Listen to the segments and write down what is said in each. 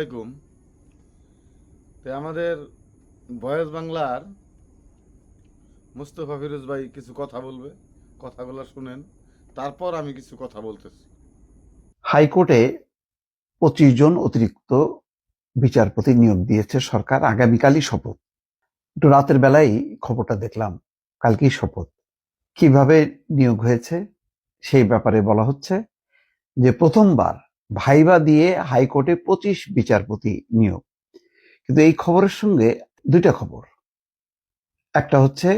আলাইকুম। আমাদের ভয়েস বাংলার মুস্তফা ফিরোজ ভাই কিছু কথা বলবে, কথাগুলো শুনেন, তারপর আমি কিছু কথা বলতেছি। হাইকোর্টে 25 জন অতিরিক্ত বিচারপতি নিয়োগ দিয়েছে সরকার। আগামীকালই শপথ। একটু রাতের বেলায় খবরটা দেখলাম, কালকেই শপথ। কিভাবে নিয়োগ হয়েছে সেই ব্যাপারে বলা হচ্ছে যে প্রথমবার ভাইবা দিয়ে হাইকোর্টে 25 বিচারপতি নিয়োগ। কিন্তু এই খবরের সঙ্গে দুইটা খবর। একটা হচ্ছে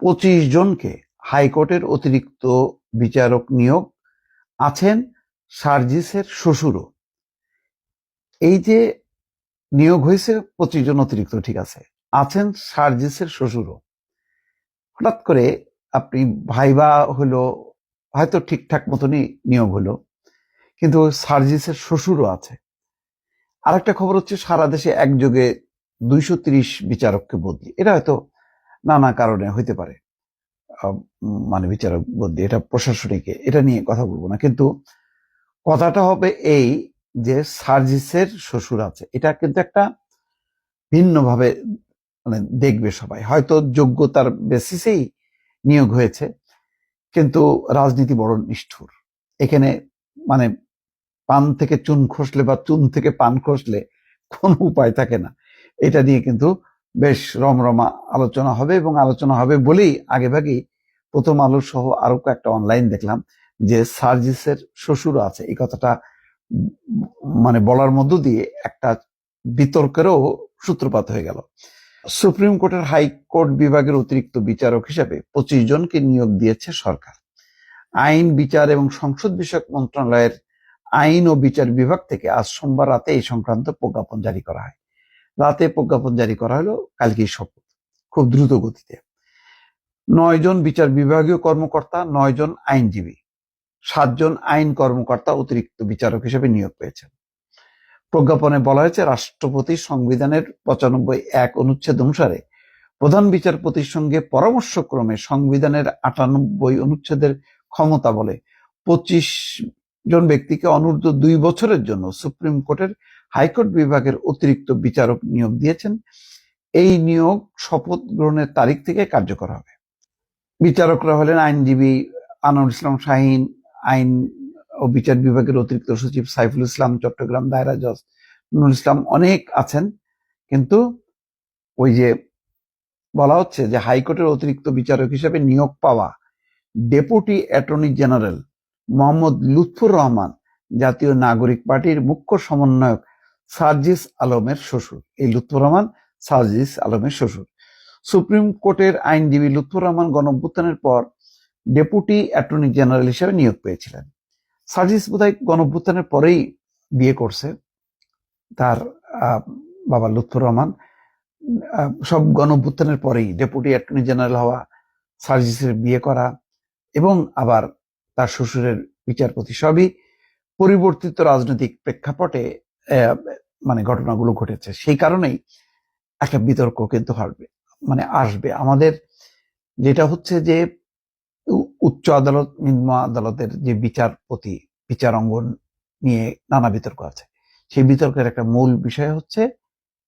25 জনকে হাইকোর্টের অতিরিক্ত বিচারক নিয়োগ আছেন সার্জিসের শ্বশুরও। এই যে নিয়োগ হয়েছে 25 জন অতিরিক্ত, ঠিক আছে, আছেন সার্জিসের শ্বশুরও। হঠাৎ করে আপনি ভাইবা হলো, হয়তো ঠিকঠাক মতনই নিয়োগ হলো, কিন্তু সার্জিসের শ্বশুরও আছে। আরেকটা খবর হচ্ছে সারা দেশে একযোগে 230 বিচারককে বদলি। এটা হয়তো নানা কারণে হইতে পারে, মানে বিচারক বদলি, এটা প্রশাসনিকে, এটা নিয়ে কথা বলবো না। কিন্তু কথাটা হবে এই যে সার্জিসের শ্বশুর আছে, এটা কিন্তু একটা ভিন্নভাবে মানে দেখবে সবাই। হয়তো যোগ্যতার বেসিসেই নিয়োগ হয়েছে, কিন্তু রাজনীতি বড় নিষ্ঠুর। এখানে মানে পান থেকে চুন খসলে বা চুন থেকে পান খসলে কোনো উপায় থাকে না। এটা নিয়ে কিন্তু বেশ রমরমা আলোচনা হবে, এবং আলোচনা হবে বলেই আগেভাগেই প্রথম আলো সহ আরো কয়েকটা অনলাইন দেখলাম যে সার্জিসের শ্বশুর আছে। এই কথাটা মানে বলার মধ্য দিয়ে একটা বিতর্কেরও সূত্রপাত হয়ে গেল। সুপ্রিম কোর্টের হাইকোর্ট বিভাগের অতিরিক্ত বিচারক হিসেবে 25 জনকে নিয়োগ দিয়েছে সরকার। আইন, বিচার এবং সংসদ বিষয়ক মন্ত্রণালয়ের আইন ও বিচার বিভাগ থেকে আজ সোমবার রাতে এই সংক্রান্ত প্রজ্ঞাপন জারি করা হয়। রাতে প্রজ্ঞাপন জারি করা হলো, কালকেই শপথ, খুব দ্রুত গতিতে। 9 জন বিচার বিভাগীয় কর্মকর্তা, 9 জন আইনজীবী, 7 জন আইন কর্মকর্তা অতিরিক্ত বিচারক হিসেবে নিয়োগ পেয়েছেন। প্রজ্ঞাপনে বলা হয়েছে, রাষ্ট্রপতি সংবিধানের 95(1) অনুচ্ছেদ অনুসারে প্রধান বিচারপতির সঙ্গে পরামর্শক্রমে সংবিধানের 98 অনুচ্ছেদের ক্ষমতা বলে 25 জন ব্যক্তিকে অনূর্ধ্ব 2 বছরের জন্য সুপ্রিম কোর্টের হাইকোর্ট বিভাগের অতিরিক্ত বিচারক নিয়োগ দিয়েছেন। এই নিয়োগ শপথ গ্রহণের তারিখ থেকে কার্যকর হবে। বিচারকরা হলেন আইনজীবী আনোয়ার ইসলাম শাহীন, আইন ও বিচার বিভাগের অতিরিক্ত সচিব সাইফুল ইসলাম, চট্টগ্রাম দায়রা জজ নুরুল ইসলাম, অনেক আছেন। কিন্তু ওই যে বলা হচ্ছে যে হাইকোর্টের অতিরিক্ত বিচারক হিসেবে নিয়োগ পাওয়া deputy attorney general Mohammad Lutfur Rahman জাতীয় নাগরিক পার্টির মুখ্য সমন্বয়ক সার্জিস আলমের শ্বশুর। এই লুৎফুর রহমান সার্জিস আলমের শ্বশুর। সুপ্রিম কোর্টের আইনজীবী লুৎফুর রহমান গণঅভ্যুত্থানের পর ডেপুটি অ্যাটর্নি জেনারেল হিসেবে নিয়োগ পেয়েছিলেন। সার্জিস বোধহয় গণঅভ্যুত্থানের পরেই বিয়ে করছে তার বাবা লুৎফুর রহমান। সব গণঅভ্যুত্থানের পরেই ডেপুটি অ্যাটর্নি জেনারেল হওয়া, সার্জিসের বিয়ে করা, এবং আবার তার শ্বশুরের বিচারপতি, সবই পরিবর্তিত রাজনৈতিক প্রেক্ষাপটে মানে ঘটনাগুলো ঘটেছে। সেই কারণেই একটা বিতর্ক কিন্তু আসবে। আমাদের যেটা হচ্ছে যে উচ্চ আদালত, নিম্ন আদালতের যে বিচারপতি, বিচার অঙ্গন নিয়ে নানা বিতর্ক আছে। সেই বিতর্কের একটা মূল বিষয় হচ্ছে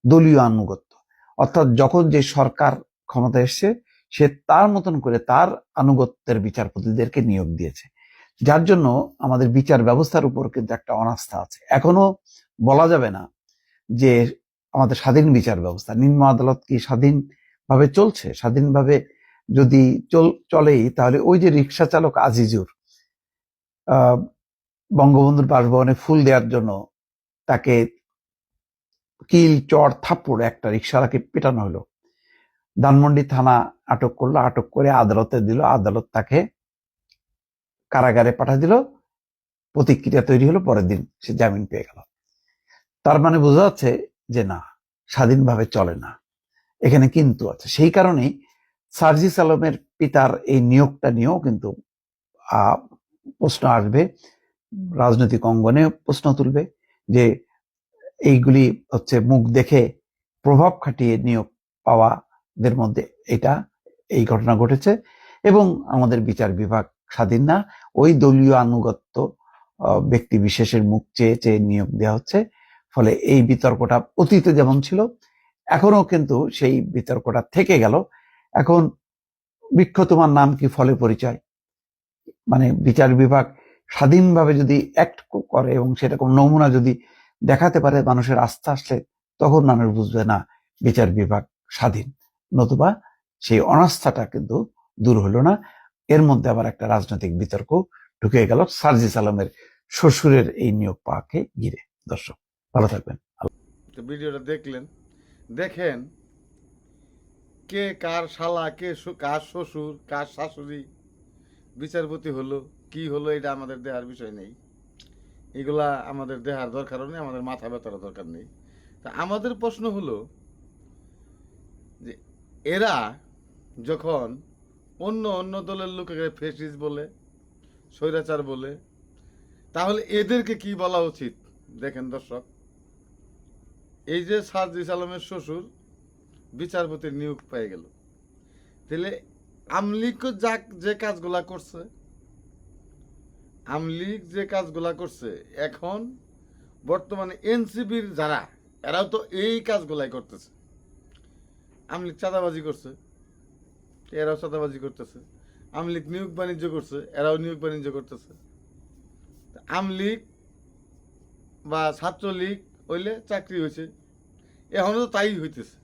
দলীয় আনুগত্য। অর্থাৎ যখন যে সরকার ক্ষমতা এসছে, সে তার মতন করে তার আনুগত্যের বিচারপতিদেরকে নিয়োগ দিয়েছে, যার জন্য আমাদের বিচার ব্যবস্থার উপর কিন্তু একটা অনাস্থা আছে। এখনো বলা যাবে না যে আমাদের স্বাধীন বিচার ব্যবস্থা, নিম্ন আদালত কি স্বাধীনভাবে চলছে। স্বাধীনভাবে যদি চলেই, তাহলে ওই যে রিক্সা চালক আজিজুর বঙ্গবন্ধুর বাসভবনে ফুল দেওয়ার জন্য তাকে কিল, চড়, থাপ্পড় একটা রিক্সাওয়ালাকে পেটানো হলো। ধানমন্ডি থানা আটক করলো, আটক করে আদালতে দিল, আদালত তাকে কারাগারে পাঠিয়ে দিল। প্রতিক্রিয়া তৈরি হলো, পরের দিন সে জামিন পেয়ে গেল। তার মানে বোঝা যাচ্ছে যে না, স্বাধীনভাবে চলে না, এখানে কিন্তু আছে। সেই কারণেই সার্জিস আলমের পিতার এই নিয়োগটা নিয়েও কিন্তু প্রশ্ন আসবে, রাজনৈতিক অঙ্গনে প্রশ্ন তুলবে যে এইগুলি হচ্ছে মুখ দেখে প্রভাব খাটিয়ে নিয়োগ পাওয়াদের মধ্যে এই ঘটনা ঘটেছে, এবং আমাদের বিচার বিভাগ স্বাধীন না, ওই দলীয় আনুগত্য ব্যক্তি বিশেষের মুখ চেয়ে চেয়ে নিয়োগ দেওয়া হচ্ছে। ফলে এই বিতর্কটা অতীতে যেমন ছিল এখনো কিন্তু সেই বিতর্কটা থেকে গেল। এখন বৃক্ষ তোমার নাম কি ফলে পরিচয়, মানে বিচার বিভাগ স্বাধীনভাবে যদি অ্যাক্ট করে এবং সেটা কোনো নমুনা যদি দেখাতে পারে, মানুষের আস্থা আসলে তখন মানুষ বুঝবে না বিচার বিভাগ স্বাধীন, নতুবা সেই অনাস্থাটা কিন্তু দূর হলো না। এর মধ্যে আবার একটা রাজনৈতিক বিতর্ক ঢুকে গেল সার্জিস আলমের শ্বশুরের এই নিয়োগ পাওয়াকে ঘিরে। দর্শক ভালো থাকবেন। তো ভিডিওটা দেখলেন, দেখেন কে কার শালা, কে কার শ্বশুর, কার শাশুড়ি বিচারপতি হলো কি হলো, এটা আমাদের দেহার বিষয় নেই। এগুলা আমাদের দেহার দরকারও নেই, আমাদের মাথা ব্যথারও দরকার নেই। তা আমাদের প্রশ্ন হলো যে এরা যখন অন্য অন্য দলের লোকের ফেসিস বলে, স্বৈরাচার বলে, তাহলে এদেরকে কি বলা উচিত? দেখেন দর্শক, এই যে সার্জিস আলমের শ্বশুর বিচারপতির নিয়োগ পেয়ে গেল, তাহলে আমলিগ যে কাজগুলা করছে, আমলিগ যে কাজগুলা করছে, এখন বর্তমানে এনসিপির যারা, এরাও তো এই কাজগুলাই করতেছে। আমলিগ চাঁদাবাজি করছে, এরাও চাঁদাবাজি করতেছে। আমলিগ নিয়োগ বাণিজ্য করছে, এরাও নিয়োগ বাণিজ্য করতেছে। আমলিগ বা ছাত্রলীগ হইলে চাকরি হয়েছে, এখনও তো তাই হইতেছে।